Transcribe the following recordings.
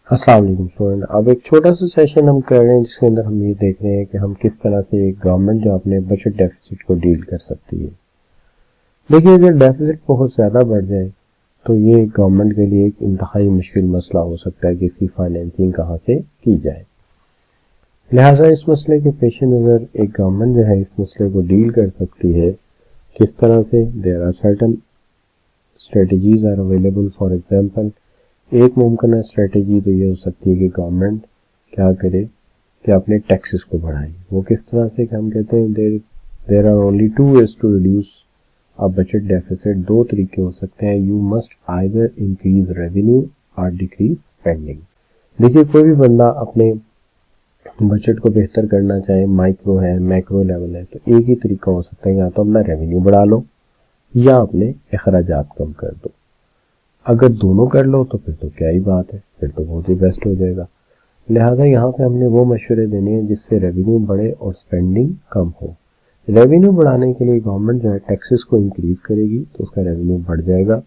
अस्सलाम वालेकुम स्टूडेंट। अब एक छोटा सा सेशन हम कर रहे हैं जिसके अंदर हम ये देख रहे हैं कि हम किस तरह से एक गवर्नमेंट जो अपने बजट डेफिसिट को डील कर सकती है। देखिए, अगर डेफिसिट बहुत ज़्यादा बढ़ जाए तो ये गवर्नमेंट के लिए एक इंतहाई मुश्किल मसला हो सकता है कि इसकी फाइनेंसिंग कहाँ से की जाए। लिहाजा इस मसले के पेश नज़र एक गवर्नमेंट जो है इस मसले को डील कर सकती है किस तरह से। There are certain strategies are available. For example, एक मुमकिन स्ट्रेटजी तो ये हो सकती है कि गवर्नमेंट क्या करे कि अपने टैक्सेस को बढ़ाए। वो किस तरह से कि हम कहते हैं there are only two ways to reduce a budget deficit. दो तरीके हो सकते हैं। You must either increase revenue और डिक्रीज स्पेंडिंग। देखिए, कोई भी बंदा अपने बजट को बेहतर करना चाहे, माइक्रो है मैक्रो लेवल है, तो एक ही तरीका हो सकता है, या तो अपना रेवेन्यू बढ़ा लो या अपने अखराजात कम कर दो। अगर दोनों कर लो तो फिर तो क्या ही बात है, फिर तो बहुत ही बेस्ट हो जाएगा। लिहाजा यहाँ पे हमने वो मशवरे देने हैं जिससे रेवेन्यू बढ़े और स्पेंडिंग कम हो। रेवेन्यू बढ़ाने के लिए गवर्नमेंट जो है टैक्सेस को इंक्रीज करेगी तो उसका रेवेन्यू बढ़ जाएगा।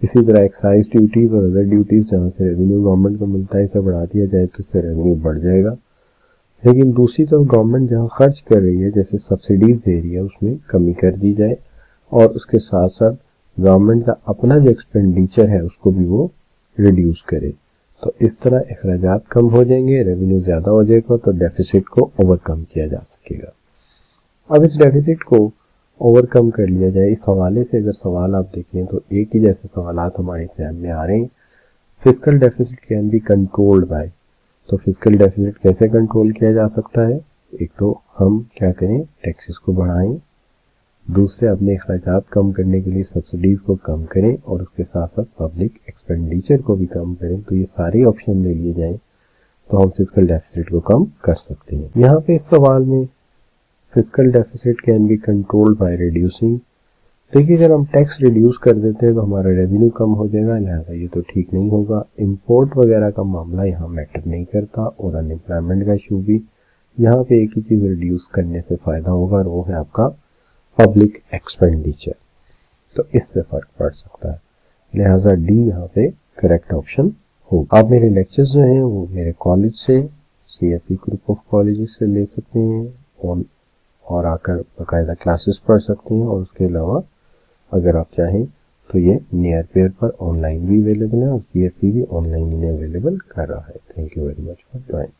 इसी तरह एक्साइज ड्यूटीज और अदर ड्यूटीज जहाँ से रेवेन्यू गवर्नमेंट को मिलता है इसे बढ़ा दिया जाए तो इससे रेवेन्यू बढ़ जाएगा। लेकिन दूसरी तरफ गवर्नमेंट जहाँ खर्च कर रही है, जैसे सब्सिडीज दे रही है, उसमें कमी कर दी जाए और उसके साथ साथ गवर्नमेंट का अपना जो एक्सपेंडिचर है उसको भी वो रिड्यूस करे। तो इस तरह अखराजात कम हो जाएंगे, रेवेन्यू ज़्यादा हो जाएगा, तो डेफिसिट को ओवरकम किया जा सकेगा। अब इस डेफिसिट को ओवरकम कर लिया जाए, इस हवाले से अगर सवाल आप देखें तो एक ही जैसे सवालात हमारे एग्जाम में आ रहे हैं। Fiscal deficit can be controlled by. तो फिस्कल डेफिसिट कैसे कंट्रोल किया जा सकता है? एक तो हम क्या करें, टैक्सेस को बढ़ाएं, दूसरे अपने अखराजात कम करने के लिए सब्सिडीज को कम करें और उसके साथ साथ पब्लिक एक्सपेंडिचर को भी कम करें। तो ये सारे ऑप्शन ले लिए जाएं तो हम फिस्कल डेफिसिट को कम कर सकते हैं। यहाँ पे इस सवाल में fiscal deficit can be controlled by reducing. देखिए, अगर हम टैक्स रिड्यूस कर देते हैं तो हमारा रेवेन्यू कम हो जाएगा, लिहाजा ये तो ठीक नहीं होगा। इम्पोर्ट वगैरह का मामला यहाँ मैटर नहीं करता और अनएम्प्लॉयमेंट का इशू भी। यहाँ पे एक ही चीज़ रिड्यूस करने से फ़ायदा होगा और वो है आपका पब्लिक एक्सपेंडिचर। तो इससे फ़र्क पड़ सकता है, लिहाजा डी यहाँ पे करेक्ट ऑप्शन होगा। आप मेरे लेक्चर्स जो हैं वो मेरे कॉलेज से, CFE ग्रुप ऑफ कॉलेजेस से ले सकते हैं और आकर बाकायदा क्लासेस पढ़ सकते हैं। और उसके अलावा अगर आप चाहें तो ये नियर पेयर पर ऑनलाइन भी अवेलेबल है और CFE भी ऑनलाइन इन्हें अवेलेबल कर रहा है। Thank you very much for joining.